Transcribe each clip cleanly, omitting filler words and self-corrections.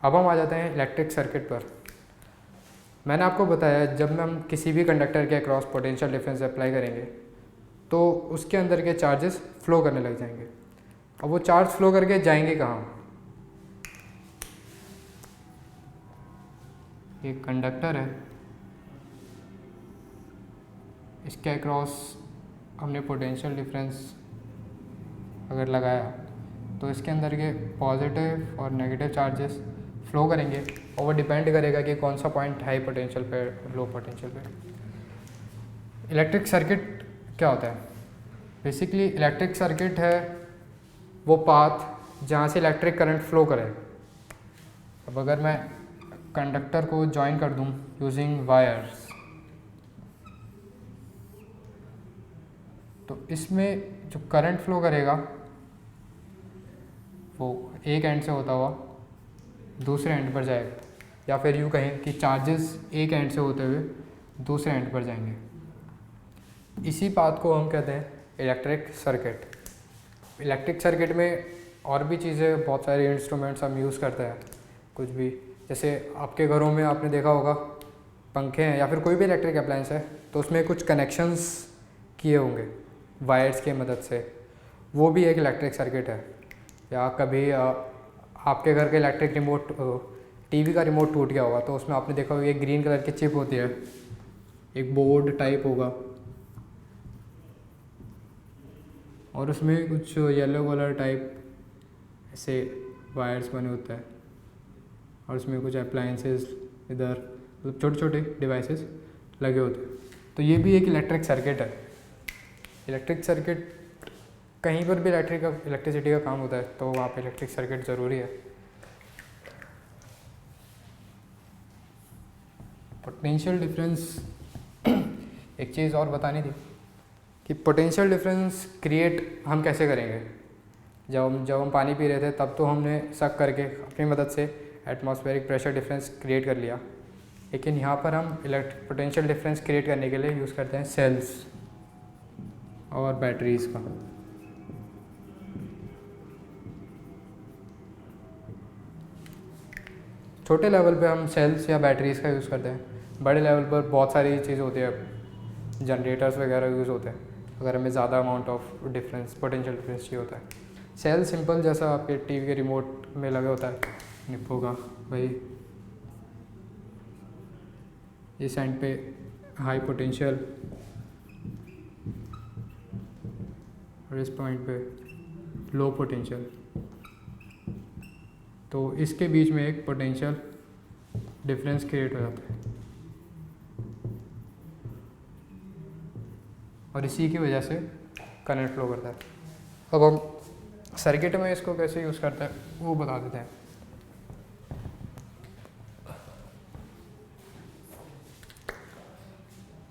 अब हम आ जाते हैं इलेक्ट्रिक सर्किट पर। मैंने आपको बताया जब हम किसी भी कंडक्टर के अक्रॉस पोटेंशियल डिफरेंस अप्लाई करेंगे तो उसके अंदर के चार्जेस फ्लो करने लग जाएंगे। अब वो चार्ज फ्लो करके जाएंगे कहाँ? ये कंडक्टर है, इसके अक्रॉस हमने पोटेंशियल डिफरेंस अगर लगाया तो इसके अंदर के पॉजिटिव और नेगेटिव चार्जेस फ्लो करेंगे और वो डिपेंड करेगा कि कौन सा पॉइंट हाई पोटेंशियल पे लो पोटेंशियल पे। इलेक्ट्रिक सर्किट क्या होता है? बेसिकली इलेक्ट्रिक सर्किट है वो पाथ जहाँ से इलेक्ट्रिक करंट फ्लो करे। अब अगर मैं कंडक्टर को जॉइन कर दूँ यूजिंग वायर्स, तो इसमें जो करंट फ्लो करेगा वो एक एंड से होता हुआ दूसरे एंड पर जाएगा, या फिर यूँ कहें कि चार्जेस एक एंड से होते हुए दूसरे एंड पर जाएंगे। इसी पाथ को हम कहते हैं इलेक्ट्रिक सर्किट। इलेक्ट्रिक सर्किट में और भी चीज़ें, बहुत सारे इंस्ट्रूमेंट्स हम यूज़ करते हैं। कुछ भी, जैसे आपके घरों में आपने देखा होगा पंखे हैं या फिर कोई भी इलेक्ट्रिक अप्लायंस है तो उसमें कुछ कनेक्शंस किए होंगे वायर्स की मदद से, वो भी एक इलेक्ट्रिक सर्किट है। या कभी आपके घर के इलेक्ट्रिक रिमोट, टीवी का रिमोट टूट गया होगा तो उसमें आपने देखा होगा एक ग्रीन कलर की चिप होती है, एक बोर्ड टाइप होगा और उसमें कुछ येलो कलर टाइप ऐसे वायर्स बने होते हैं और उसमें कुछ अप्लायंसेस इधर, मतलब छोटे छोटे डिवाइसेस लगे होते हैं। तो ये भी एक इलेक्ट्रिक सर्किट है। इलेक्ट्रिक सर्किट, कहीं पर भी इलेक्ट्रिसिटी का काम होता है तो वहाँ पे इलेक्ट्रिक सर्किट ज़रूरी है। पोटेंशियल डिफरेंस, एक चीज़ और बतानी थी कि पोटेंशियल डिफरेंस क्रिएट हम कैसे करेंगे। जब हम पानी पी रहे थे तब तो हमने शक करके अपनी मदद से एटमॉस्फेरिक प्रेशर डिफरेंस क्रिएट कर लिया, लेकिन यहाँ पर हम पोटेंशियल डिफरेंस क्रिएट करने के लिए यूज़ करते हैं सेल्स और बैटरीज़ का। छोटे लेवल पे हम सेल्स या बैटरीज़ का यूज़ करते हैं। बड़े लेवल पर बहुत सारी चीज़ होती है, जनरेटर्स वगैरह यूज़ होते हैं अगर हमें ज़्यादा amount of difference, potential difference चाहिए होता है। सेल सिंपल, जैसा आपके टीवी के रिमोट में लगे होता है, निप होगा भाई, इस एंड पे हाई पोटेंशियल और इस पॉइंट पे लो पोटेंशियल, तो इसके बीच में एक पोटेंशियल डिफरेंस क्रिएट हो जाता है और इसी की वजह से करंट फ्लो करता है। अब हम सर्किट में इसको कैसे यूज़ करते हैं वो बता देते हैं।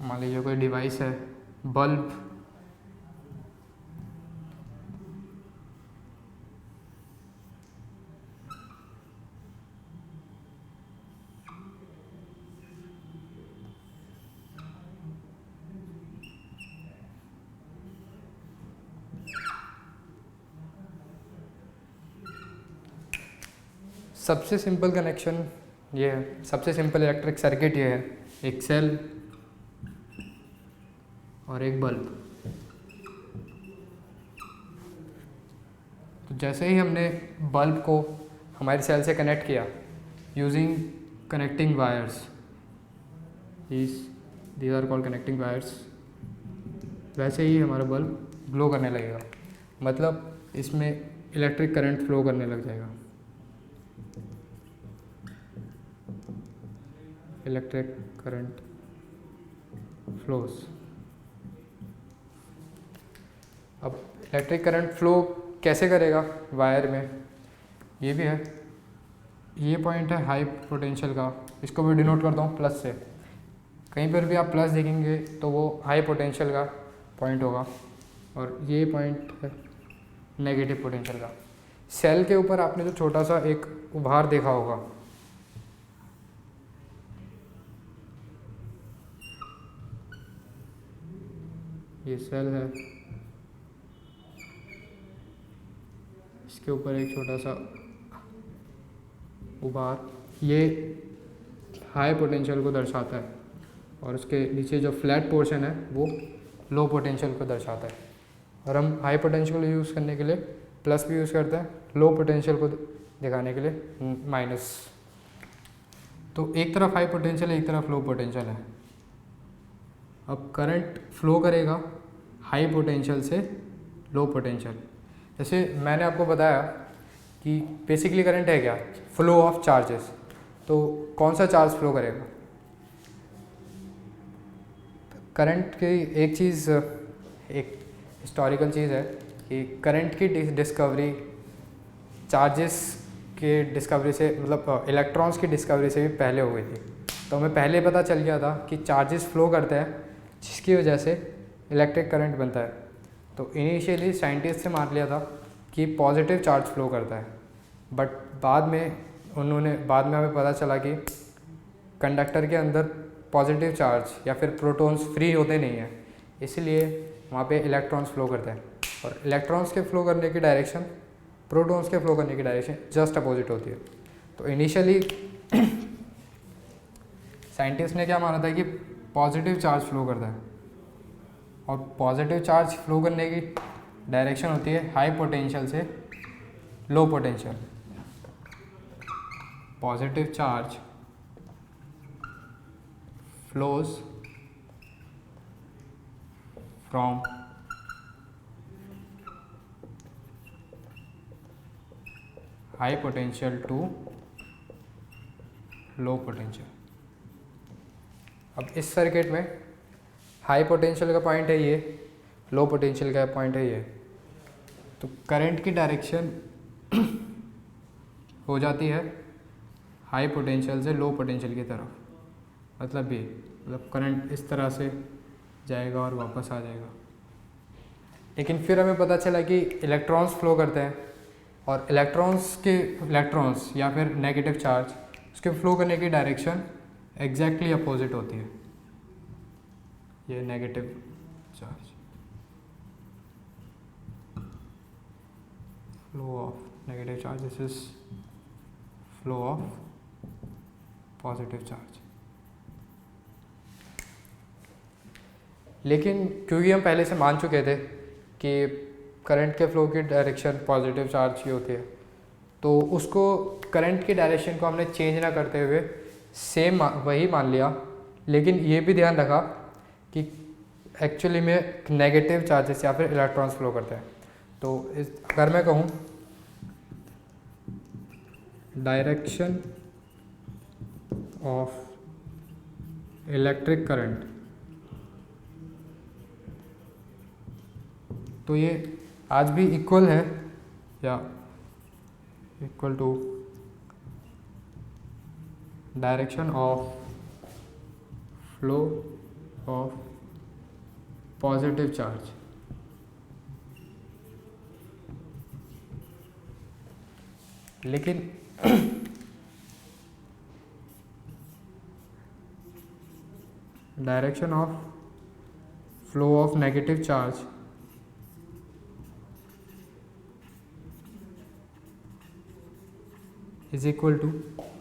मान लीजिए कोई डिवाइस है, बल्ब, सबसे सिंपल कनेक्शन ये है, सबसे सिंपल इलेक्ट्रिक सर्किट ये है, एक सेल और एक बल्ब। तो जैसे ही हमने बल्ब को हमारी सेल से कनेक्ट किया using connecting wires, these are called connecting wires, वैसे ही हमारा बल्ब ग्लो करने लगेगा, मतलब इसमें इलेक्ट्रिक करंट फ्लो करने लग जाएगा। Electric current flows. अब इलेक्ट्रिक करंट फ्लो कैसे करेगा वायर में, ये भी है। ये पॉइंट है हाई पोटेंशियल का, इसको मैं डिनोट करता हूँ प्लस से। कहीं पर भी आप प्लस देखेंगे तो वो हाई पोटेंशियल का पॉइंट होगा और ये पॉइंट है नेगेटिव पोटेंशियल का। सेल के ऊपर आपने जो छोटा सा एक उभार देखा होगा, ये सेल है, इसके ऊपर एक छोटा सा उभार, ये हाई पोटेंशियल को दर्शाता है, और उसके नीचे जो फ्लैट पोर्शन है वो लो पोटेंशियल को दर्शाता है। और हम हाई पोटेंशियल यूज़ करने के लिए प्लस भी यूज़ करते हैं, लो पोटेंशियल को दिखाने के लिए माइनस। तो एक तरफ हाई पोटेंशियल है, एक तरफ लो पोटेंशियल है। अब करंट फ्लो करेगा हाई पोटेंशियल से लो पोटेंशियल। जैसे मैंने आपको बताया कि बेसिकली करंट है क्या, फ्लो ऑफ चार्जेस। तो कौन सा चार्ज फ्लो करेगा? करंट की एक चीज़, एक हिस्टोरिकल चीज़ है कि करंट की डिस्कवरी चार्जेस के डिस्कवरी से, मतलब इलेक्ट्रॉन्स की डिस्कवरी से भी पहले हो गई थी। तो हमें पहले पता चल गया था कि चार्जेस फ्लो करते हैं, जिसकी वजह से इलेक्ट्रिक करंट बनता है। तो इनिशियली साइंटिस्ट ने मान लिया था कि पॉजिटिव चार्ज फ्लो करता है, बट बाद में हमें पता चला कि कंडक्टर के अंदर पॉजिटिव चार्ज या फिर प्रोटॉन्स फ्री होते नहीं हैं, इसलिए वहाँ पे इलेक्ट्रॉन्स फ्लो करते हैं। और इलेक्ट्रॉन्स के फ्लो करने की डायरेक्शन प्रोटॉन्स के फ्लो करने की डायरेक्शन जस्ट अपोजिट होती है। तो इनिशियली साइंटिस्ट ने क्या माना था कि पॉजिटिव चार्ज फ्लो करता है, और पॉजिटिव चार्ज फ्लो करने की डायरेक्शन होती है हाई पोटेंशियल से low potential. Positive charge flows from high potential to low potential. अब इस सर्किट में हाई पोटेंशियल का पॉइंट है ये, लो पोटेंशियल का पॉइंट है ये। तो करंट की डायरेक्शन हो जाती है हाई पोटेंशियल से लो पोटेंशियल की तरफ। मतलब करंट इस तरह से जाएगा और वापस आ जाएगा। लेकिन फिर हमें पता चला कि इलेक्ट्रॉन्स फ्लो करते हैं, और इलेक्ट्रॉन्स या फिर नेगेटिव चार्ज, उसके फ्लो करने की डायरेक्शन एग्जैक्टली अपोजिट होती है। ये negative charge, flow of negative charge, this is flow of positive charge. लेकिन क्योंकि हम पहले से मान चुके थे कि करंट के फ्लो की डायरेक्शन पॉजिटिव चार्ज की होती है, तो उसको करंट की डायरेक्शन को हमने चेंज ना करते हुए सेम वही मान लिया। लेकिन ये भी ध्यान रखा कि एक्चुअली में नेगेटिव चार्जेस या फिर इलेक्ट्रॉन्स फ्लो करते हैं। तो अगर मैं कहूँ डायरेक्शन ऑफ इलेक्ट्रिक करंट, तो ये आज भी इक्वल है या equal to direction of flow of positive charge. लेकिन direction of flow of negative charge is equal to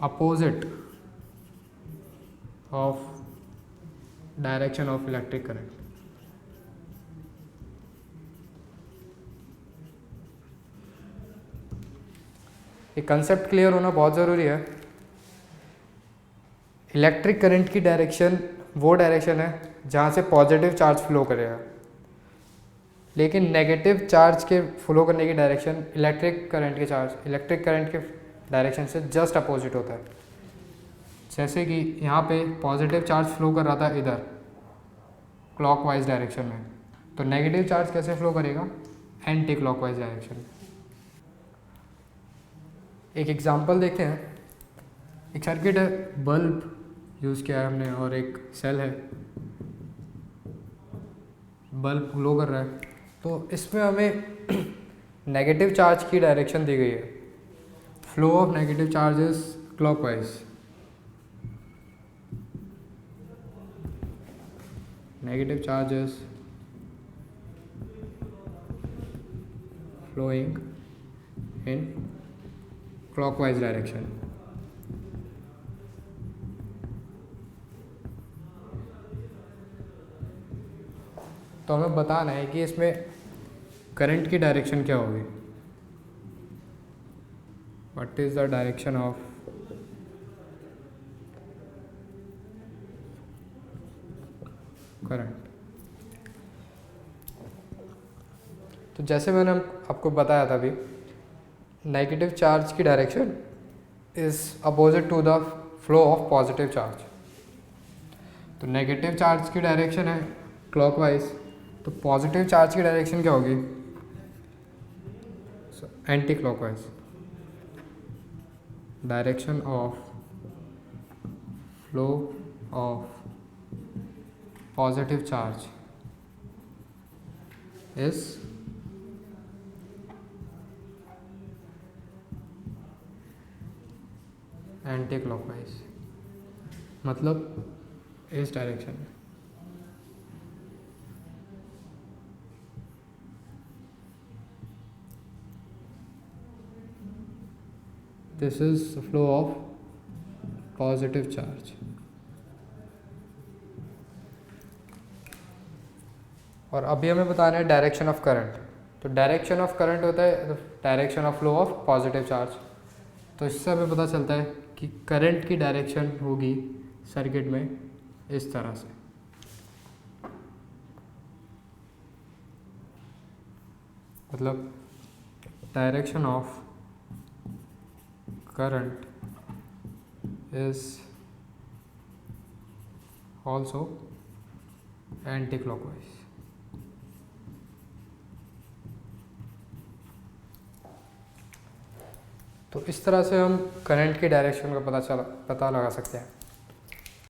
opposite of direction of electric current। ये कंसेप्ट क्लियर होना बहुत ज़रूरी है। इलेक्ट्रिक करंट की डायरेक्शन वो डायरेक्शन है जहाँ से पॉजिटिव चार्ज फ्लो करेगा, लेकिन नेगेटिव चार्ज के फ्लो करने की डायरेक्शन इलेक्ट्रिक करंट के डायरेक्शन से जस्ट अपोजिट होता है। जैसे कि यहाँ पे पॉजिटिव चार्ज फ्लो कर रहा था इधर क्लॉकवाइज डायरेक्शन में, तो नेगेटिव चार्ज कैसे फ्लो करेगा? एंटी क्लॉकवाइज डायरेक्शन में। एक एग्जांपल देखते हैं। एक सर्किट है, बल्ब यूज़ किया है हमने और एक सेल है, बल्ब ग्लो कर रहा है। तो इसमें हमें नेगेटिव चार्ज की डायरेक्शन दी गई है, flow of negative charges clockwise, negative charges flowing in clockwise direction। तो हमें बताना है कि इसमें करंट की डायरेक्शन क्या होगी। What is the direction of current. तो जैसे मैंने आपको बताया था अभी, नेगेटिव चार्ज की direction is opposite to the flow of positive charge. तो नेगेटिव चार्ज की डायरेक्शन है क्लॉकवाइज, तो पॉजिटिव चार्ज की डायरेक्शन क्या होगी, anti clockwise. Direction of flow of positive charge is anti clockwise, मतलब इस डायरेक्शन में। This is the flow of positive charge. और अभी हमें बताना है डायरेक्शन ऑफ करंट। तो डायरेक्शन ऑफ करंट होता है direction of flow of positive charge. तो इससे हमें पता चलता है कि करंट की डायरेक्शन होगी सर्किट में इस तरह से। मतलब direction of current is also anti clockwise. तो इस तरह से हम करंट की डायरेक्शन का पता लगा सकते हैं।